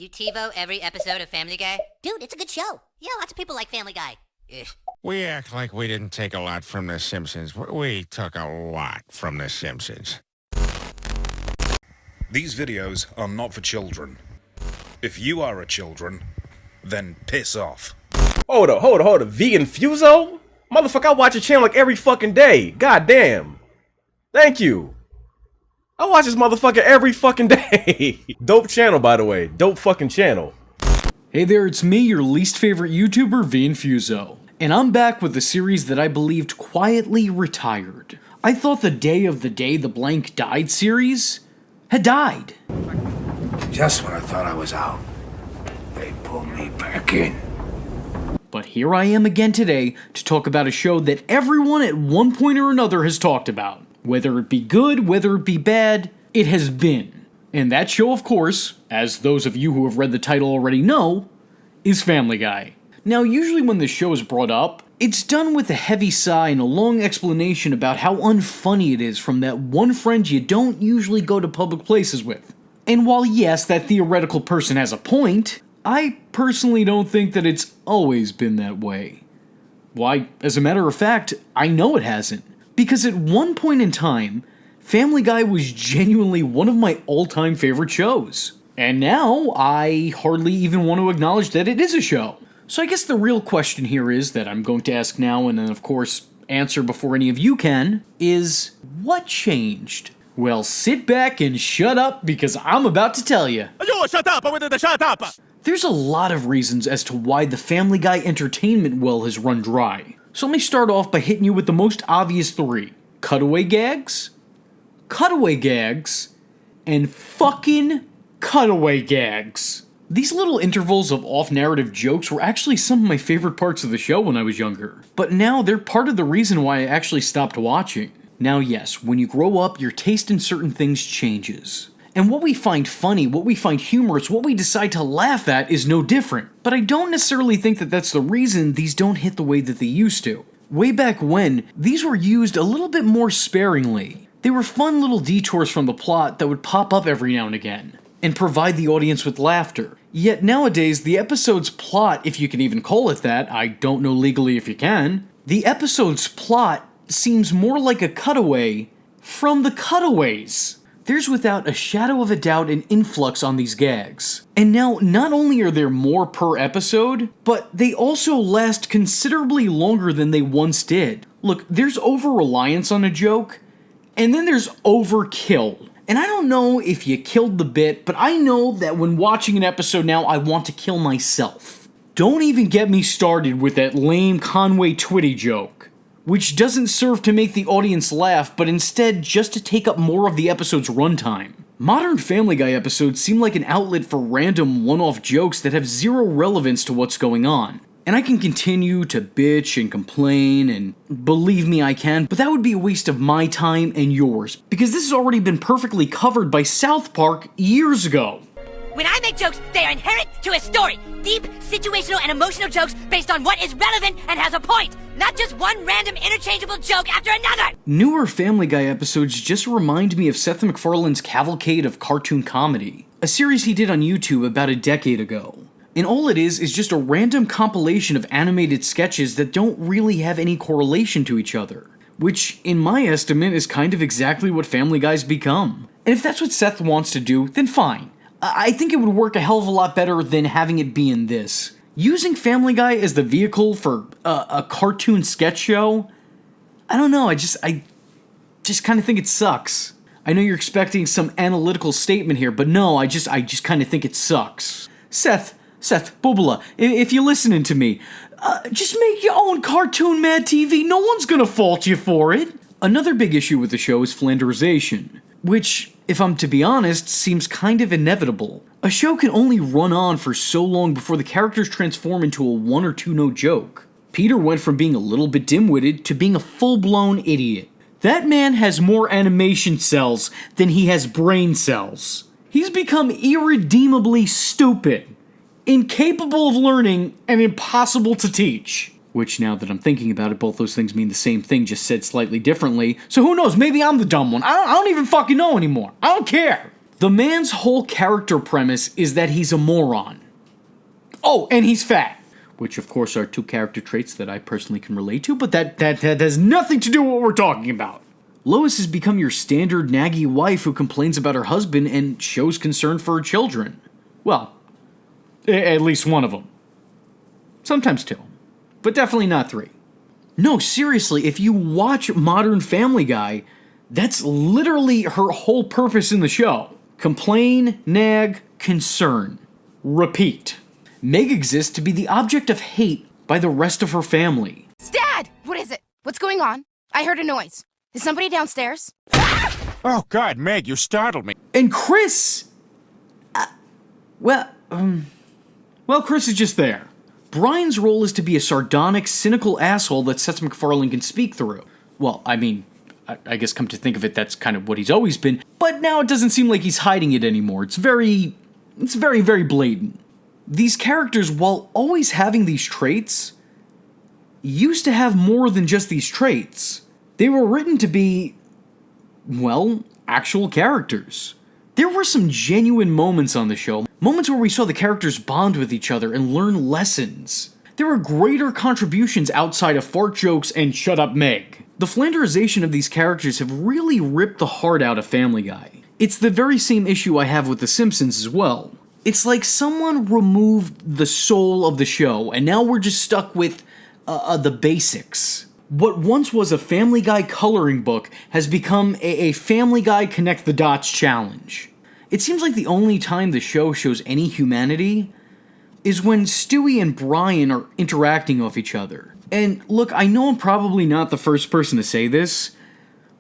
You TiVo every episode of Family Guy? Dude, it's a good show. Yeah, lots of people like Family Guy. Ugh. We act like we didn't take a lot from The Simpsons. We took a lot from The Simpsons. These videos are not for children. If you are a children, then piss off. Hold up. Vegan Infuso? Motherfucker, I watch your channel like every fucking day. God damn. Thank you. I watch this motherfucker every fucking day. Dope channel, by the way. Dope fucking channel. Hey there, it's me, your least favorite YouTuber, Infuso. And I'm back with a series that I believed quietly retired. I thought the day of the day the blank died series had died. Just when I thought I was out, they pulled me back in. But here I am again today to talk about a show that everyone at one point or another has talked about. Whether it be good, whether it be bad, it has been. And that show, of course, as those of you who have read the title already know, is Family Guy. Now, usually when this show is brought up, it's done with a heavy sigh and a long explanation about how unfunny it is from that one friend you don't usually go to public places with. And while yes, that theoretical person has a point, I personally don't think that it's always been that way. Why, as a matter of fact, I know it hasn't. Because at one point in time, Family Guy was genuinely one of my all-time favorite shows. And now, I hardly even want to acknowledge that it is a show. So I guess the real question here is, that I'm going to ask now and then of course answer before any of you can, is what changed? Well, sit back and shut up because I'm about to tell you. Yo, shut up! I wanted to shut up! There's a lot of reasons as to why the Family Guy entertainment well has run dry. So let me start off by hitting you with the most obvious three. Cutaway Gags, and fucking Cutaway Gags. These little intervals of off-narrative jokes were actually some of my favorite parts of the show when I was younger. But now they're part of the reason why I actually stopped watching. Now yes, when you grow up, your taste in certain things changes. And what we find funny, what we find humorous, what we decide to laugh at is no different. But I don't necessarily think that that's the reason these don't hit the way that they used to. Way back when, these were used a little bit more sparingly. They were fun little detours from the plot that would pop up every now and again, and provide the audience with laughter. Yet nowadays, the episode's plot, if you can even call it that, I don't know legally if you can, the episode's plot seems more like a cutaway from the cutaways. There's without a shadow of a doubt an influx on these gags. And now, not only are there more per episode, but they also last considerably longer than they once did. Look, there's over-reliance on a joke, and then there's overkill. And I don't know if you killed the bit, but I know that when watching an episode now, I want to kill myself. Don't even get me started with that lame Conway Twitty joke, which doesn't serve to make the audience laugh, but instead just to take up more of the episode's runtime. Modern Family Guy episodes seem like an outlet for random one-off jokes that have zero relevance to what's going on. And I can continue to bitch and complain, and believe me I can, but that would be a waste of my time and yours, because this has already been perfectly covered by South Park years ago. When I make jokes, they are inherent to a story. Deep, situational, and emotional jokes based on what is relevant and has a point. Not just one random interchangeable joke after another. Newer Family Guy episodes just remind me of Seth MacFarlane's Cavalcade of Cartoon Comedy, a series he did on YouTube about a decade ago. And all it is just a random compilation of animated sketches that don't really have any correlation to each other. Which, in my estimate, is kind of exactly what Family Guy's become. And if that's what Seth wants to do, then fine. I think it would work a hell of a lot better than having it be in this. Using Family Guy as the vehicle for a cartoon sketch show? I don't know, I just kind of think it sucks. I know you're expecting some analytical statement here, but no, I just kind of think it sucks. Seth, Bubala, if you're listening to me, just make your own Cartoon Mad TV. No one's gonna fault you for it. Another big issue with the show is Flanderization, which, if I'm to be honest, seems kind of inevitable. A show can only run on for so long before the characters transform into a one or two note joke. Peter went from being a little bit dim-witted to being a full-blown idiot. That man has more animation cells than he has brain cells. He's become irredeemably stupid, incapable of learning, and impossible to teach. Which, now that I'm thinking about it, both those things mean the same thing, just said slightly differently. So who knows, maybe I'm the dumb one. I don't even fucking know anymore. I don't care. The man's whole character premise is that he's a moron. Oh, and he's fat. Which, of course, are two character traits that I personally can relate to, but that has nothing to do with what we're talking about. Lois has become your standard naggy wife who complains about her husband and shows concern for her children. Well, at least one of them. Sometimes two. But definitely not three. No, seriously, if you watch Modern Family Guy, that's literally her whole purpose in the show. Complain, nag, concern. Repeat. Meg exists to be the object of hate by the rest of her family. Dad! What is it? What's going on? I heard a noise. Is somebody downstairs? Oh, God, Meg, you startled me. And Chris... Well, Chris is just there. Brian's role is to be a sardonic, cynical asshole that Seth MacFarlane can speak through. Well, I mean, I guess come to think of it, that's kind of what he's always been, but now it doesn't seem like he's hiding it anymore. It's very, very blatant. These characters, while always having these traits, used to have more than just these traits. They were written to be, well, actual characters. There were some genuine moments on the show, moments where we saw the characters bond with each other and learn lessons. There were greater contributions outside of fart jokes and shut up Meg. The Flanderization of these characters have really ripped the heart out of Family Guy. It's the very same issue I have with The Simpsons as well. It's like someone removed the soul of the show, and now we're just stuck with the basics. What once was a Family Guy coloring book has become a Family Guy Connect the Dots challenge. It seems like the only time the show shows any humanity is when Stewie and Brian are interacting with each other. And look, I know I'm probably not the first person to say this,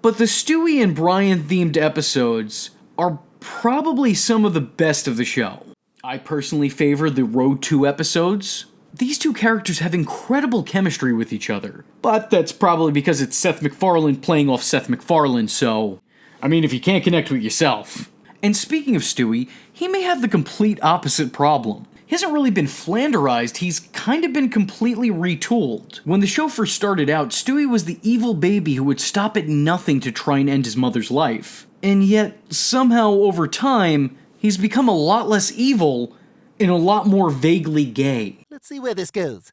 but the Stewie and Brian themed episodes are probably some of the best of the show. I personally favor the Road 2 episodes. These two characters have incredible chemistry with each other, but that's probably because it's Seth MacFarlane playing off Seth MacFarlane, so... I mean, if you can't connect with yourself. And speaking of Stewie, he may have the complete opposite problem. He hasn't really been Flanderized, he's kind of been completely retooled. When the show first started out, Stewie was the evil baby who would stop at nothing to try and end his mother's life. And yet, somehow over time, he's become a lot less evil and a lot more vaguely gay. Let's see where this goes.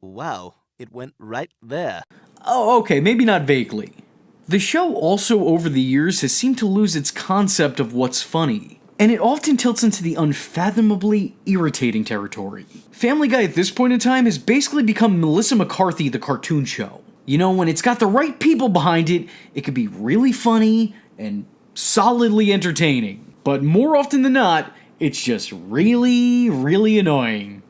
Wow, it went right there. Oh, okay, maybe not vaguely. The show also over the years has seemed to lose its concept of what's funny, and it often tilts into the unfathomably irritating territory. Family Guy at this point in time has basically become Melissa McCarthy the cartoon show. You know, when it's got the right people behind it, it can be really funny and solidly entertaining. But more often than not, it's just really, really annoying.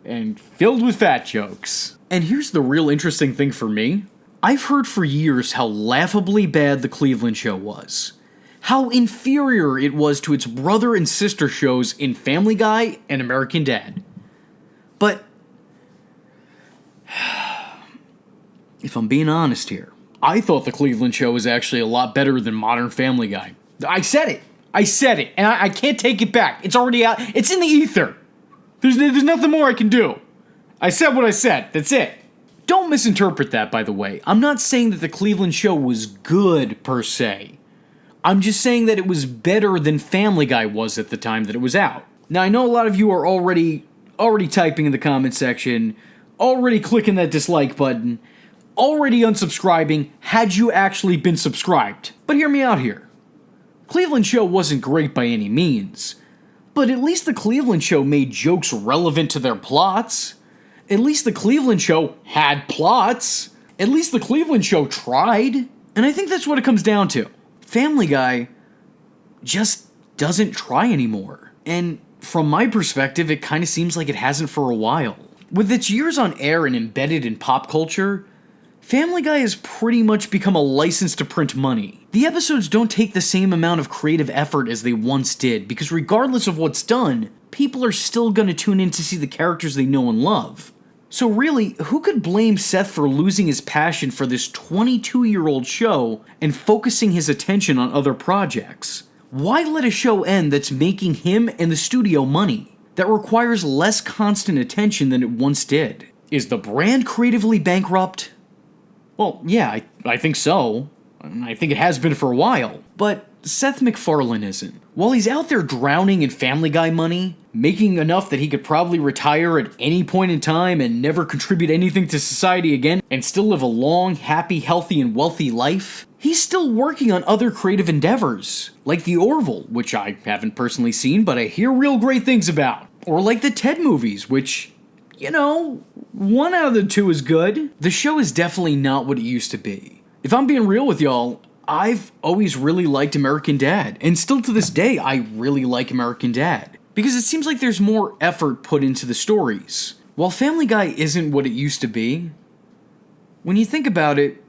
And filled with fat jokes. And here's the real interesting thing for me. I've heard for years how laughably bad the Cleveland show was. How inferior it was to its brother and sister shows in Family Guy and American Dad. But... if I'm being honest here, I thought the Cleveland show was actually a lot better than Modern Family Guy. I said it, and I can't take it back. It's already out, it's in the ether. There's nothing more I can do. I said what I said, that's it. Don't misinterpret that, by the way. I'm not saying that the Cleveland show was good, per se. I'm just saying that it was better than Family Guy was at the time that it was out. Now, I know a lot of you are already typing in the comment section, already clicking that dislike button, already unsubscribing had you actually been subscribed. But hear me out here. Cleveland show wasn't great by any means, but at least the Cleveland show made jokes relevant to their plots. At least the Cleveland show had plots. At least the Cleveland show tried. And I think that's what it comes down to. Family Guy just doesn't try anymore. And from my perspective, it kind of seems like it hasn't for a while. With its years on air and embedded in pop culture, Family Guy has pretty much become a license to print money. The episodes don't take the same amount of creative effort as they once did, because regardless of what's done, people are still going to tune in to see the characters they know and love. So really, who could blame Seth for losing his passion for this 22-year-old show and focusing his attention on other projects? Why let a show end that's making him and the studio money, that requires less constant attention than it once did? Is the brand creatively bankrupt? Well, yeah, I think so. I think it has been for a while. But Seth MacFarlane isn't. While he's out there drowning in Family Guy money, making enough that he could probably retire at any point in time and never contribute anything to society again, and still live a long, happy, healthy, and wealthy life, he's still working on other creative endeavors, like The Orville, which I haven't personally seen, but I hear real great things about. Or like the Ted movies, which, you know, one out of the two is good. The show is definitely not what it used to be. If I'm being real with y'all, I've always really liked American Dad, and still to this day, I really like American Dad. Because it seems like there's more effort put into the stories. While Family Guy isn't what it used to be, when you think about it,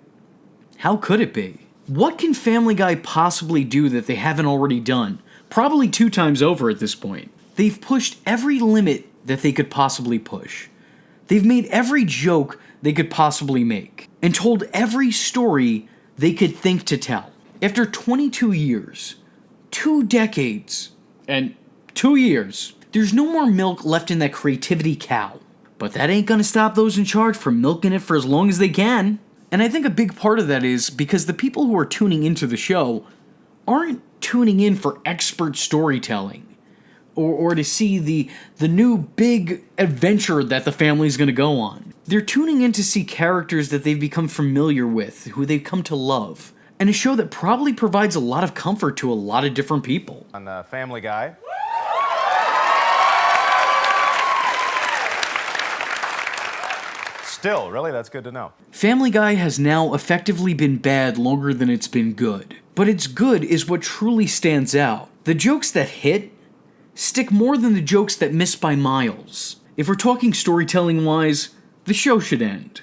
how could it be? What can Family Guy possibly do that they haven't already done? Probably 2 times over at this point. They've pushed every limit that they could possibly push. They've made every joke they could possibly make, and told every story they could think to tell. After 22 years, 2 decades, and 2 years, there's no more milk left in that creativity cow. But that ain't gonna stop those in charge from milking it for as long as they can. And I think a big part of that is because the people who are tuning into the show aren't tuning in for expert storytelling, or to see the new big adventure that the family's gonna go on. They're tuning in to see characters that they've become familiar with, who they've come to love, and a show that probably provides a lot of comfort to a lot of different people. On Family Guy. Still, really? That's good to know. Family Guy has now effectively been bad longer than it's been good. But its good is what truly stands out. The jokes that hit stick more than the jokes that miss by miles. If we're talking storytelling-wise, the show should end.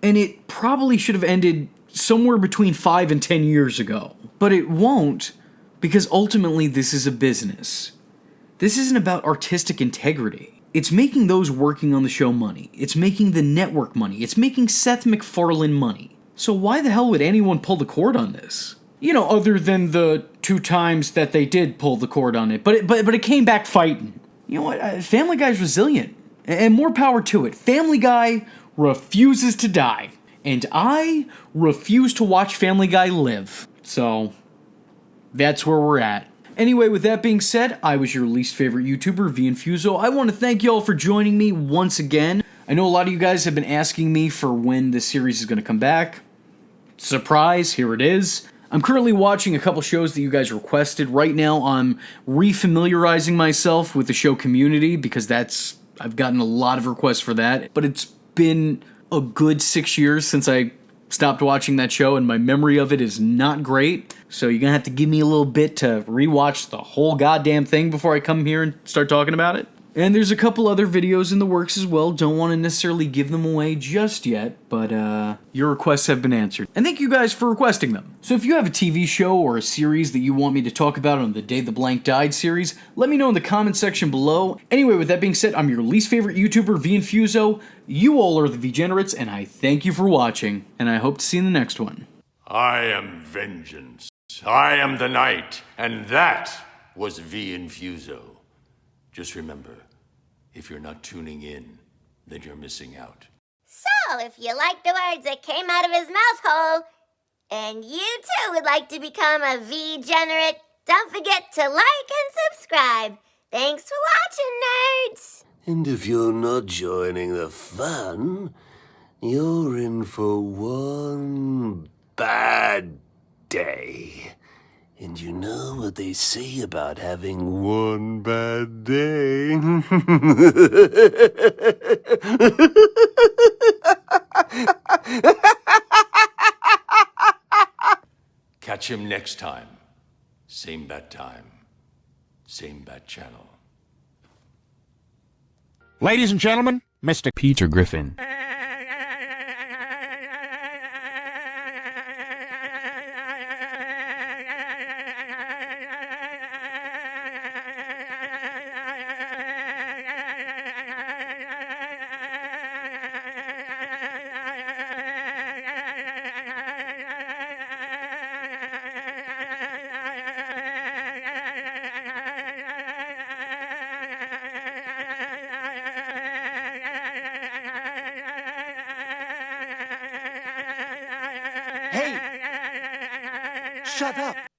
And it probably should have ended somewhere between 5 and 10 years ago. But it won't, because ultimately this is a business. This isn't about artistic integrity. It's making those working on the show money. It's making the network money. It's making Seth MacFarlane money. So why the hell would anyone pull the cord on this? You know, other than the 2 times that they did pull the cord on it. But it came back fighting. You know what? Family Guy's resilient. And more power to it. Family Guy refuses to die. And I refuse to watch Family Guy live. So, that's where we're at. Anyway, with that being said, I was your least favorite YouTuber, Infuso. I want to thank you all for joining me once again. I know a lot of you guys have been asking me for when this series is going to come back. Surprise, here it is. I'm currently watching a couple shows that you guys requested. Right now, I'm refamiliarizing myself with the show Community because I've gotten a lot of requests for that. But it's been a good 6 years since I stopped watching that show, and my memory of it is not great. So you're gonna have to give me a little bit to rewatch the whole goddamn thing before I come here and start talking about it. And there's a couple other videos in the works as well. Don't want to necessarily give them away just yet, but your requests have been answered. And thank you guys for requesting them. So if you have a TV show or a series that you want me to talk about on the Day the Blank Died series, let me know in the comment section below. Anyway, with that being said, I'm your least favorite YouTuber, Infuso. You all are the Degenerates, and I thank you for watching, and I hope to see you in the next one. I am vengeance. I am the night, and that was Infuso. Just remember, if you're not tuning in, then you're missing out. So, if you like the words that came out of his mouth hole, and you too would like to become a V-generate, don't forget to like and subscribe. Thanks for watching, nerds! And if you're not joining the fun, you're in for one bad day. And you know what they say about having one bad day? Catch him next time. Same bat time. Same bat channel. Ladies and gentlemen, Mr. Peter Griffin. Shut up.